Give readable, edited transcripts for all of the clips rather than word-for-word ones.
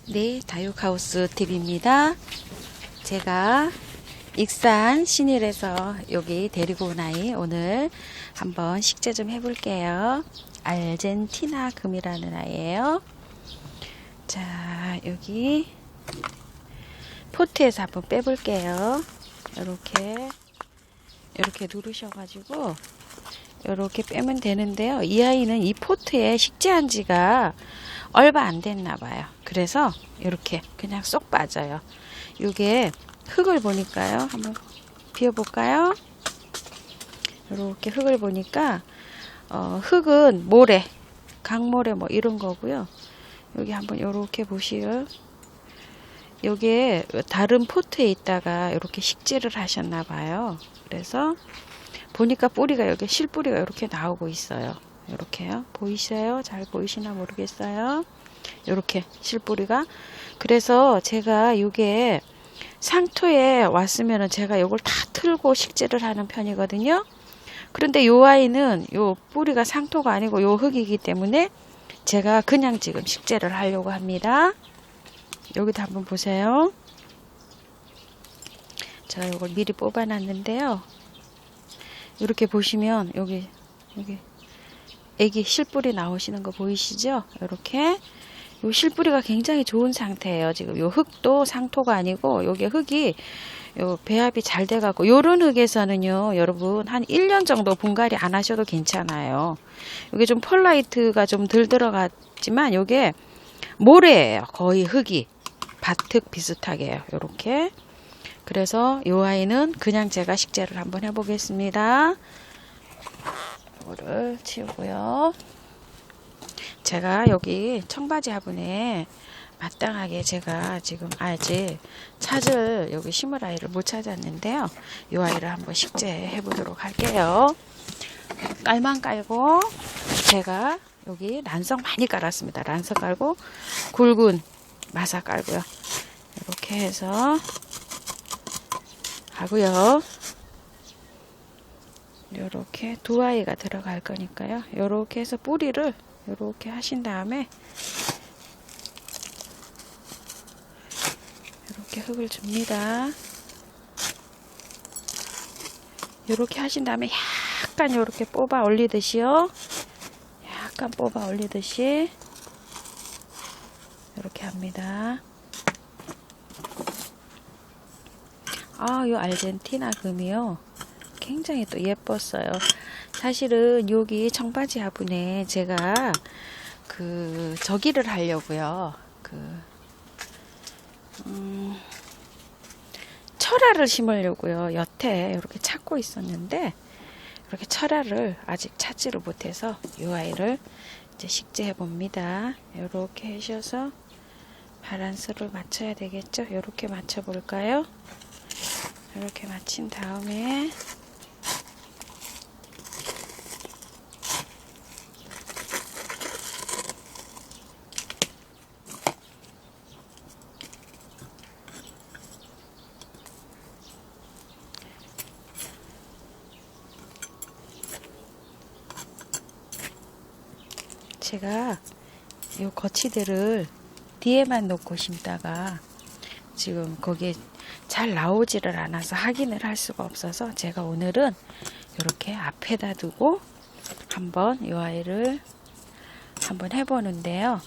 네, 다육하우스 TV입니다. 제가 익산 신일에서 여기 데리고 온 아이 오늘 한번 식재 좀 해볼게요. 아르헨티나 금이라는 아이예요. 자, 여기 포트에서 한번 빼볼게요. 이렇게 누르셔가지고 이렇게 빼면 되는데요. 이 아이는 이 포트에 식재한 지가 얼마 안 됐나 봐요. 그래서 이렇게 그냥 쏙 빠져요. 이게 흙을 보니까요. 한번 비워볼까요? 이렇게 흙을 보니까 흙은 모래, 강모래 뭐 이런 거고요. 여기 한번 이렇게 보시요. 여기에 다른 포트에 있다가 이렇게 식재를 하셨나 봐요. 그래서 보니까 뿌리가 여기 실뿌리가 이렇게 나오고 있어요. 이렇게요. 보이세요? 잘 보이시나 모르겠어요. 이렇게 실뿌리가. 그래서 제가 이게 상토에 왔으면은 제가 이걸 다 틀고 식재를 하는 편이거든요. 그런데 요 아이는 요 뿌리가 상토가 아니고 요 흙이기 때문에 제가 그냥 지금 식재를 하려고 합니다. 여기도 한번 보세요. 제가 이걸 미리 뽑아 놨는데요. 이렇게 보시면 여기 애기 실뿌리 나오시는 거 보이시죠? 이렇게 요 실뿌리가 굉장히 좋은 상태예요. 지금 요 흙도 상토가 아니고 요게 흙이 요 배합이 잘 돼갖고 요런 흙에서는요 여러분 한 1년 정도 분갈이 안 하셔도 괜찮아요. 요게 좀 펄라이트가 좀 덜 들어갔지만 요게 모래예요. 거의 흙이 밭흙 비슷하게요. 요렇게. 그래서 요 아이는 그냥 제가 식재를 한번 해보겠습니다. 이거를 치우고요. 제가 여기 청바지 화분에 마땅하게 제가 지금 아직 찾을 여기 심을 아이를 못 찾았는데요. 이 아이를 한번 식재해 보도록 할게요. 깔만 깔고 제가 여기 란석 많이 깔았습니다. 란석 깔고 굵은 마사 깔고요. 이렇게 해서 하고요. 이렇게 두 아이가 들어갈 거니까요. 이렇게 해서 뿌리를 이렇게 하신 다음에 이렇게 흙을 줍니다. 이렇게 하신 다음에 약간 이렇게 뽑아 올리듯이요. 약간 뽑아 올리듯이 이렇게 합니다. 이 아르헨티나 금이요. 굉장히 또 예뻤어요. 사실은 여기 청바지 화분에 제가 저기를 하려고요. 철화를 심으려고요. 여태 이렇게 찾고 있었는데 이렇게 철화를 아직 찾지를 못해서 이 아이를 이제 식재해 봅니다. 이렇게 하셔서 바란스를 맞춰야 되겠죠? 이렇게 맞춰 볼까요? 이렇게 맞힌 다음에 제가 이 거치대를 뒤에만 놓고 심다가 지금 거기에 잘 나오지를 않아서 확인을 할 수가 없어서 제가 오늘은 이렇게 앞에다 두고 한번 이 아이를 한번 해보는데요.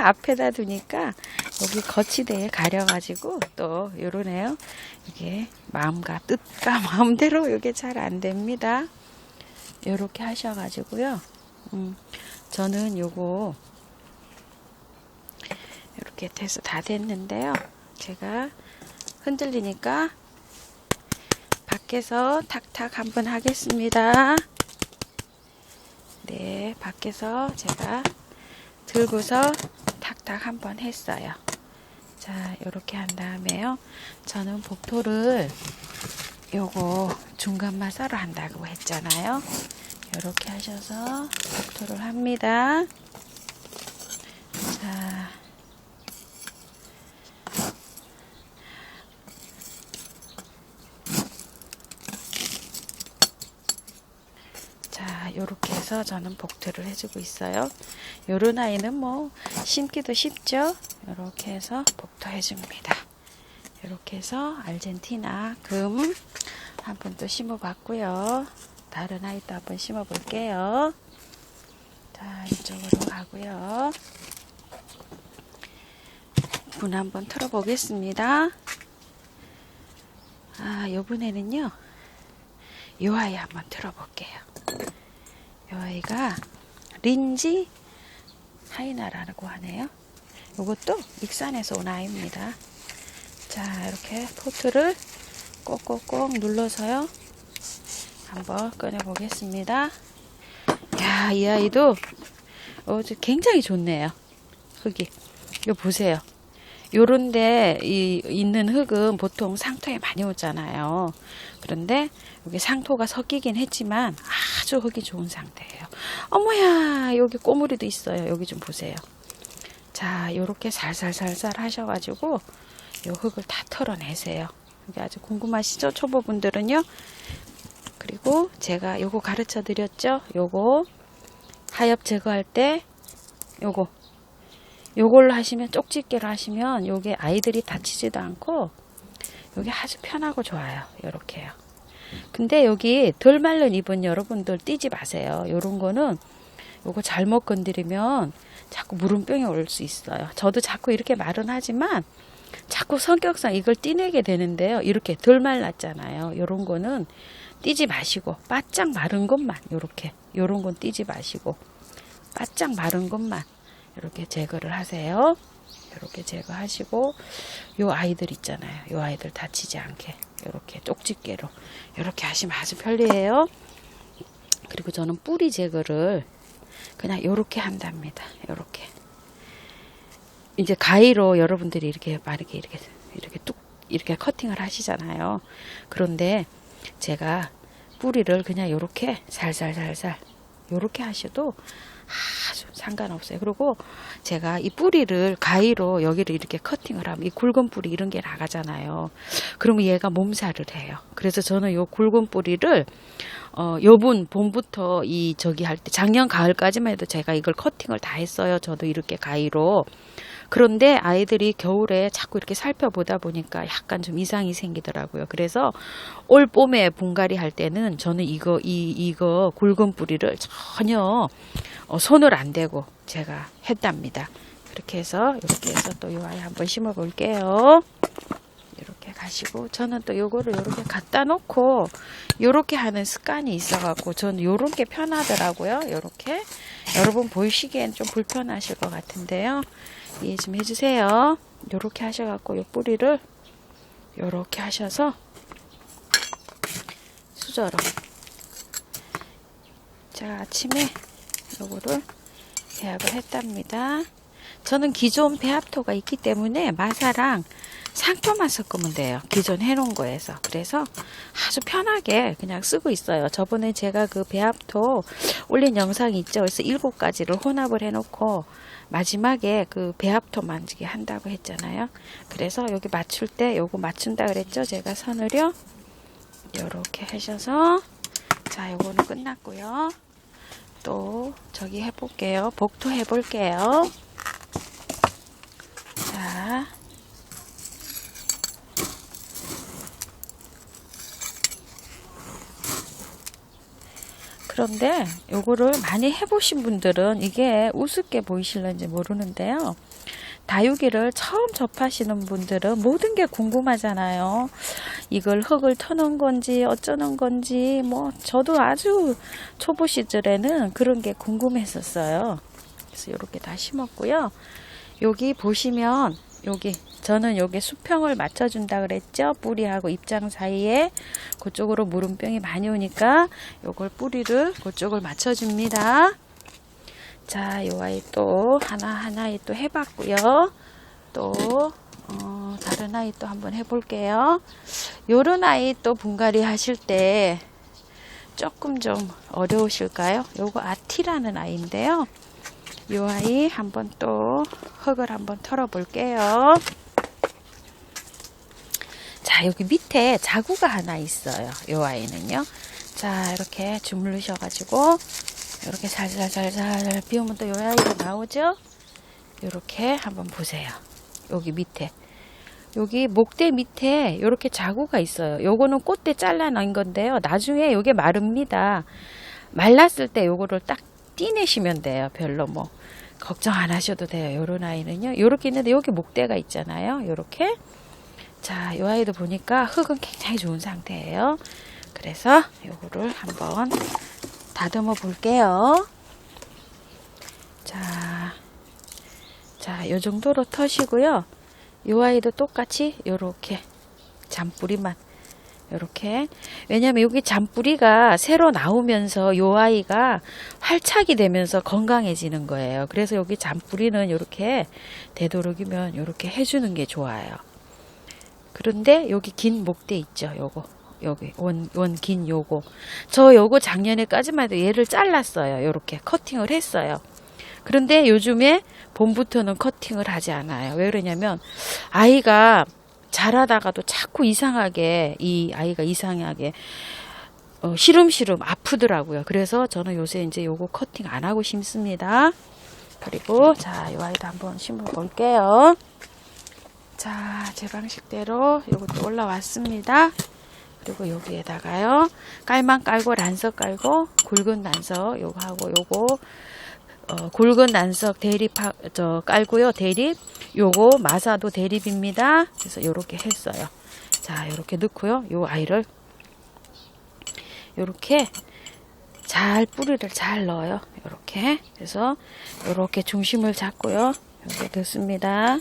앞에다 두니까 여기 거치대에 가려가지고 또 이러네요. 이게 마음과 뜻과 마음대로 이게 잘 안 됩니다. 이렇게 하셔가지고요. 저는 요거 이렇게 돼서 다 됐는데요. 제가 흔들리니까 밖에서 탁탁 한번 하겠습니다. 네, 밖에서 제가 들고서 탁탁 한번 했어요. 자, 이렇게 한 다음에요. 저는 복토를 요거 중간만 썰어 한다고 했잖아요. 이렇게 하셔서 복토를 합니다. 자, 요렇게 해서 해서 저는 복토를 해주고 있어요. 요런 아이는 뭐 심기도 쉽죠. 이렇게 해서 복토 해줍니다. 이렇게 해서 아르헨티나 금 한 번 또 심어봤고요. 다른 아이도 한번 심어볼게요. 자, 이쪽으로 가고요. 불 한번 틀어보겠습니다. 요번에는요, 요 아이 한번 틀어볼게요. 요 아이가 린지 하이나라고 하네요. 요것도 익산에서 온 아이입니다. 자, 이렇게 포트를 꼭꼭꼭 눌러서요, 한번 꺼내 보겠습니다. 야, 이 아이도 굉장히 좋네요. 흙이. 요 보세요. 요런데 있는 흙은 보통 상토에 많이 오잖아요. 그런데 여기 상토가 섞이긴 했지만 아주 흙이 좋은 상태예요. 어머야, 여기 꼬물이도 있어요. 여기 좀 보세요. 자, 요렇게 살살살살 하셔가지고 요 흙을 다 털어내세요. 여기 아주 궁금하시죠? 초보분들은요. 그리고 제가 요거 가르쳐 드렸죠? 요거 하엽 제거할 때 요걸로 하시면, 쪽집게로 하시면 요게 아이들이 다치지도 않고 요게 아주 편하고 좋아요. 요렇게요. 근데 여기 덜 말른 잎은 여러분들 띄지 마세요. 요런 거는 요거 잘못 건드리면 자꾸 무름병이 올 수 있어요. 저도 자꾸 이렇게 말은 하지만 자꾸 성격상 이걸 띄내게 되는데요. 이렇게 덜 말랐잖아요. 요런 거는 띄지 마시고 바짝 마른 것만, 요렇게 요런 건 띄지 마시고 바짝 마른 것만 이렇게 제거를 하세요. 이렇게 제거하시고, 요 아이들 있잖아요. 요 아이들 다치지 않게 이렇게 쪽집게로 이렇게 하시면 아주 편리해요. 그리고 저는 뿌리 제거를 그냥 이렇게 한답니다. 이렇게 이제 가위로 여러분들이 이렇게 빠르게 이렇게 뚝 이렇게 커팅을 하시잖아요. 그런데 제가 뿌리를 그냥 이렇게 살살살살 이렇게 하셔도 아주 상관없어요. 그리고 제가 이 뿌리를 가위로 여기를 이렇게 커팅을 하면 이 굵은 뿌리 이런 게 나가잖아요. 그러면 얘가 몸살을 해요. 그래서 저는 요 굵은 뿌리를 요번 봄부터 할 때 작년 가을까지만 해도 제가 이걸 커팅을 다 했어요. 저도 이렇게 가위로. 그런데 아이들이 겨울에 자꾸 이렇게 살펴보다 보니까 약간 좀 이상이 생기더라고요. 그래서 올 봄에 분갈이 할 때는 저는 이거 굵은 뿌리를 전혀 손을 안 대고 제가 했답니다. 그렇게 해서 이렇게 해서 또 이 아이 한번 심어 볼게요. 이렇게 가시고, 저는 또 요거를 이렇게 갖다 놓고 요렇게 하는 습관이 있어 갖고 저는 요렇게 편하더라고요. 요렇게 여러분 보이시기엔 좀 불편하실 것 같은데요, 이해 좀 해주세요. 요렇게 하셔갖고 요 뿌리를 요렇게 하셔서 수저로, 제가 아침에 요거를 배합을 했답니다. 저는 기존 배합토가 있기 때문에 마사랑 상토만 섞으면 돼요. 기존 해놓은 거에서. 그래서 아주 편하게 그냥 쓰고 있어요. 저번에 제가 그 배합토 올린 영상이 있죠. 그래서 7가지를 혼합을 해놓고 마지막에 그 배합토 만지기 한다고 했잖아요. 그래서 여기 맞출 때 요거 맞춘다 그랬죠. 제가 선을요. 요렇게 하셔서, 자, 요거는 끝났고요. 또 저기 해볼게요. 복토 해볼게요. 자, 그런데 요거를 많이 해보신 분들은 이게 우습게 보이실런지 모르는데요. 다육이를 처음 접하시는 분들은 모든 게 궁금하잖아요. 이걸 흙을 터는 건지 어쩌는 건지, 뭐 저도 아주 초보 시절에는 그런 게 궁금했었어요. 그래서 이렇게 다 심었고요. 여기 보시면 저는 여기 수평을 맞춰준다 그랬죠. 뿌리하고 잎장 사이에 그쪽으로 무름병이 많이 오니까 요걸 뿌리를 그쪽을 맞춰줍니다. 자, 요 아이 또 하나하나 또 해봤고요. 또 다른 아이 또 한번 해볼게요. 요런 아이 또 분갈이 하실 때 조금 좀 어려우실까요? 요거 아티라는 아이인데요. 요 아이 한번 또 흙을 한번 털어 볼게요. 자, 여기 밑에 자구가 하나 있어요. 요 아이는요. 자, 이렇게 주물르셔 가지고 이렇게 살살살살 비우면 또 요 아이가 나오죠? 이렇게 한번 보세요. 여기 밑에. 여기 목대 밑에 이렇게 자구가 있어요. 요거는 꽃대 잘라낸 건데요. 나중에 요게 마릅니다. 말랐을 때 요거를 딱 떼내시면 돼요. 별로 뭐 걱정 안 하셔도 돼요. 요런 아이는요. 요렇게 있는데 여기 목대가 있잖아요. 요렇게. 자, 요 아이도 보니까 흙은 굉장히 좋은 상태예요. 그래서 요거를 한번 다듬어 볼게요. 자, 요 정도로 터시고요. 요 아이도 똑같이 요렇게 잔뿌리만 요렇게. 왜냐면 여기 잔뿌리가 새로 나오면서 요 아이가 활착이 되면서 건강해지는 거예요. 그래서 여기 잔뿌리는 요렇게 되도록이면 요렇게 해주는 게 좋아요. 그런데 여기 긴 목대 있죠. 요거 여기 원 긴 요거 저 요거 작년에까지만 해도 얘를 잘랐어요. 요렇게 커팅을 했어요. 그런데 요즘에 봄부터는 커팅을 하지 않아요. 왜 그러냐면 아이가 자라다가도 자꾸 이상하게 이 아이가 이상하게 시름시름 아프더라고요. 그래서 저는 요새 이제 요거 커팅 안 하고 심습니다. 그리고 자, 이 아이도 한번 심어 볼게요. 자, 제 방식대로 요것도 올라왔습니다. 그리고 여기에다가요 깔망 깔고 란석 깔고 굵은 난석 요거 하고 요거 굵은 난석 대립 깔고요. 대립 요거 마사도 대립입니다. 그래서 요렇게 했어요. 자, 요렇게 넣고요. 요 아이를 요렇게 잘 뿌리를 잘 넣어요. 요렇게. 그래서 요렇게 중심을 잡고요. 이렇게 넣습니다.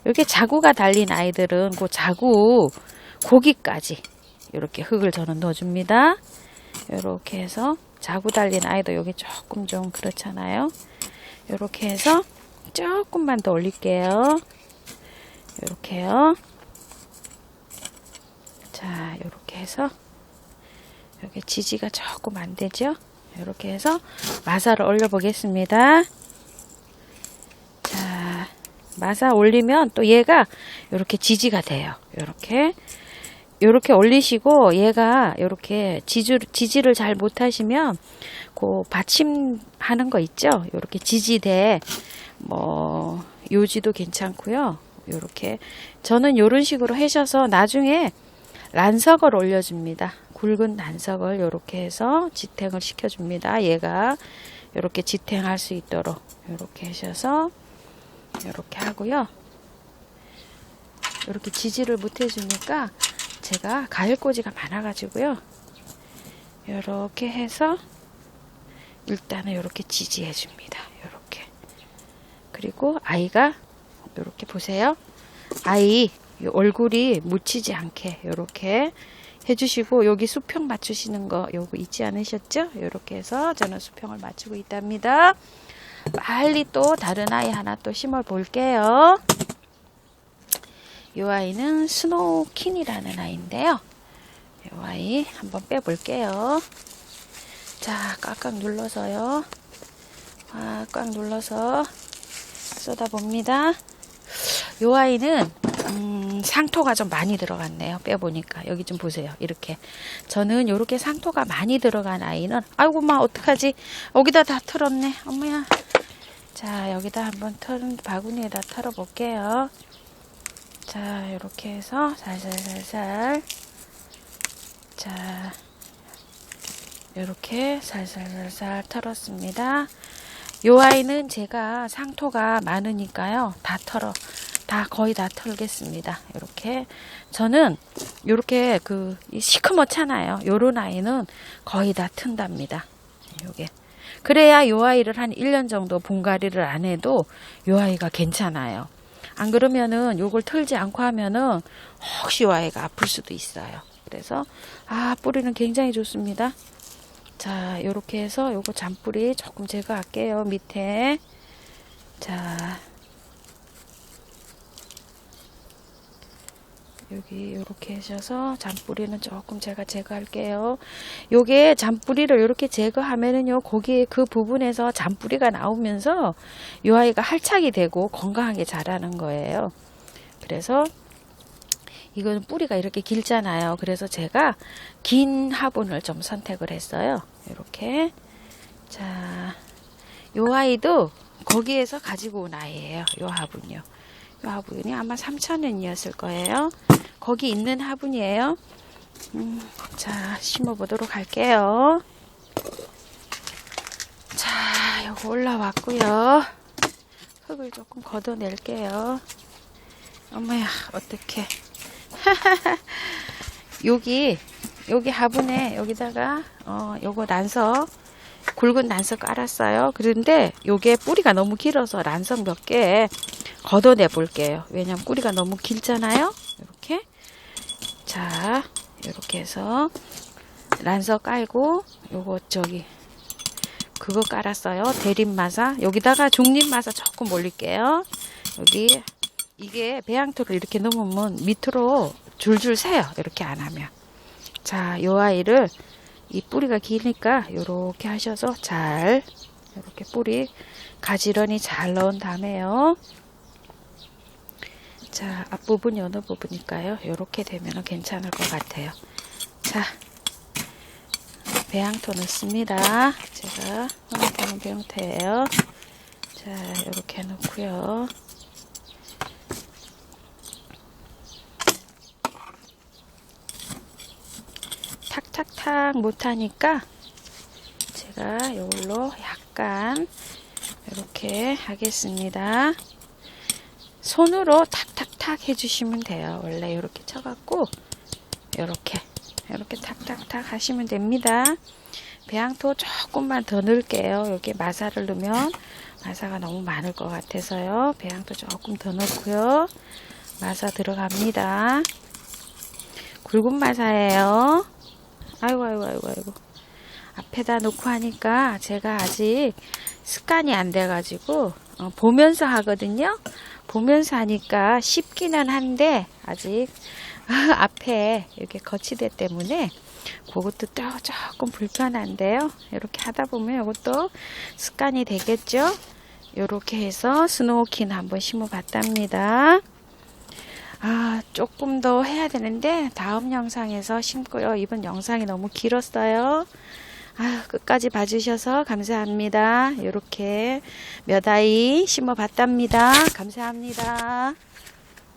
이렇게 자구가 달린 아이들은 그 자구 고기까지 이렇게 흙을 저는 넣어줍니다. 이렇게 해서 자구 달린 아이도 여기 조금 좀 그렇잖아요. 이렇게 해서 조금만 더 올릴게요. 이렇게요. 자, 이렇게 해서 여기 지지가 조금 안 되죠? 이렇게 해서 마사를 올려 보겠습니다. 자, 마사 올리면 또 얘가 이렇게 지지가 돼요. 이렇게 올리시고 얘가 이렇게 지지를 잘 못하시면 그 받침하는 거 있죠? 이렇게 지지대 뭐 요지도 괜찮고요. 이렇게 저는 이런 식으로 하셔서 나중에 란석을 올려줍니다. 굵은 란석을 이렇게 해서 지탱을 시켜줍니다. 얘가 이렇게 지탱할 수 있도록 이렇게 하셔서 이렇게 하고요. 이렇게 지지를 못 해주니까 제가 가을꽂이가 많아가지고요. 이렇게 해서 일단은 이렇게 지지해 줍니다. 이렇게. 그리고 아이가 이렇게 보세요. 아이 얼굴이 묻히지 않게 이렇게 해주시고 여기 수평 맞추시는 거 요거 잊지 않으셨죠? 이렇게 해서 저는 수평을 맞추고 있답니다. 빨리 또 다른 아이 하나 또 심어 볼게요. 이 아이는 스노우킨이라는 아이인데요. 이 아이 한번 빼볼게요. 자, 꽉꽉 눌러서요. 꽉꽉 눌러서 쏟아봅니다. 이 아이는 상토가 좀 많이 들어갔네요. 빼보니까 여기 좀 보세요. 이렇게 저는 이렇게 상토가 많이 들어간 아이는 아이고 마 어떡하지? 여기다 다 털었네. 어머야. 자, 여기다 한번 바구니에다 털어 볼게요. 자, 이렇게 해서 살살살살. 자, 이렇게 살살살살 털었습니다. 요 아이는 제가 상토가 많으니까요. 거의 다 털겠습니다. 이렇게. 저는 요렇게 시커멓잖아요. 요런 아이는 거의 다 튼답니다. 요게. 그래야 요 아이를 한 1년 정도 분갈이를 안 해도 요 아이가 괜찮아요. 안 그러면은 요걸 털지 않고 하면은 혹시 요 아이가 아플 수도 있어요. 그래서 뿌리는 굉장히 좋습니다. 자, 요렇게 해서 요거 잔뿌리 조금 제거할게요. 밑에. 자, 여기 요렇게 하셔서 잔뿌리는 조금 제가 제거할게요. 요게 잔뿌리를 요렇게 제거하면은요, 거기에 그 부분에서 잔뿌리가 나오면서 요 아이가 활착이 되고 건강하게 자라는 거예요. 그래서 이거는 뿌리가 이렇게 길잖아요. 그래서 제가 긴 화분을 좀 선택을 했어요. 이렇게. 자, 요 아이도 거기에서 가지고 온 아이예요. 요 화분이요. 요 화분이 아마 3,000원이었을 거예요. 거기 있는 화분이에요. 자, 심어보도록 할게요. 자, 요거 올라왔고요. 흙을 조금 걷어낼게요. 어머야, 어떡해. 여기 화분에 여기다가 요거 난석, 굵은 난석 깔았어요. 그런데 요게 뿌리가 너무 길어서 난석 몇 개 걷어내 볼게요. 왜냐면 뿌리가 너무 길잖아요. 이렇게. 자, 이렇게 해서 난석 깔고 요거 그거 깔았어요. 대립마사. 여기다가 중립마사 조금 올릴게요. 여기 이게 배양토를 이렇게 넣으면 밑으로 줄줄 새요. 이렇게 안 하면. 자, 요 아이를 이 뿌리가 기니까 요렇게 하셔서 잘 이렇게 뿌리 가지런히 잘 넣은 다음에요. 자, 앞부분이 어느 부분일까요? 요렇게 되면 괜찮을 것 같아요. 자, 배양토 넣습니다. 제가 넣는 배양토예요. 자, 요렇게 넣고요. 탁탁탁 못하니까 제가 이걸로 약간 이렇게 하겠습니다. 손으로 탁탁탁 해주시면 돼요. 원래 이렇게 쳐갖고 이렇게 탁탁탁 하시면 됩니다. 배양토 조금만 더 넣을게요. 여기 마사를 넣으면 마사가 너무 많을 것 같아서요. 배양토 조금 더 넣고요. 마사 들어갑니다. 굵은 마사예요. 아이고. 앞에다 놓고 하니까 제가 아직 습관이 안 돼가지고 보면서 하거든요. 보면서 하니까 쉽기는 한데 아직 앞에 이렇게 거치대 때문에 그것도 또 조금 불편한데요. 이렇게 하다 보면 이것도 습관이 되겠죠. 이렇게 해서 스노우킨 한번 심어봤답니다. 조금 더 해야 되는데 다음 영상에서 심고요. 이번 영상이 너무 길었어요. 끝까지 봐주셔서 감사합니다. 이렇게 몇 아이 심어봤답니다. 감사합니다.